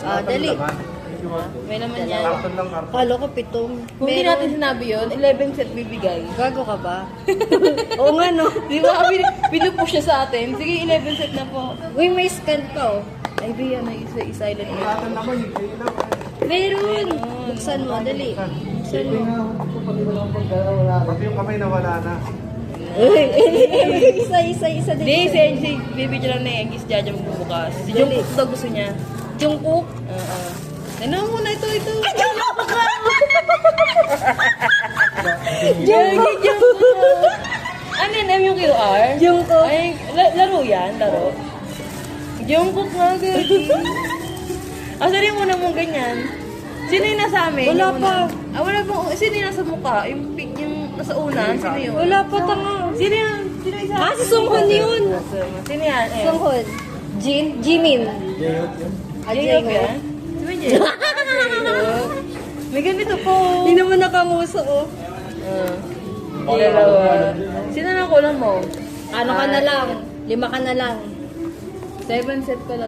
Dali. May naman yan. Karton lang, karton. Kala ko 7. Kung di natin sinabi yun, 11 set bibigay. Gago ka ba? Oo nga, no? Di ba pinupush niya sa atin? Sige, 11 set na po. Uy, may scan pa, oh. Ay, Bea, may isa-silent mo. Karton naman, yung kayo lang. Meron! Buksan mo, dali. Buksan mo. Pati yung kamay nawala na. Uy, isa, Hindi, dali. si baby niya lang na yung Kiss Jaja magbubukas. Si Dali. Jungkook daw gusto niya. Jungkook. Oo. Ano muna ito? Ay, Jungkook ka! Jungkook! Ano yan? M yung QR? Jungkook. Ay, laro yan, laro. Jungkook nga, girl. Saan yung una mong ganyan? Sino yung nasa amin? Wala Yung pa. una? Wala pa. Sino yung nasa mukha? Yung nasa una? Sino yun? Wala pa, tanga. Sino yun? Sino yung isa? Si Songhun yun. Sino yan? Eh. Songhun. Jimin. Jacob yan? Sino ba Jacob? May ganito po. Hindi naman nakamuso, oh. Dalawa. Sino na kulang mo? Ano ka na lang? 5 ka na lang. 7 set ko lang.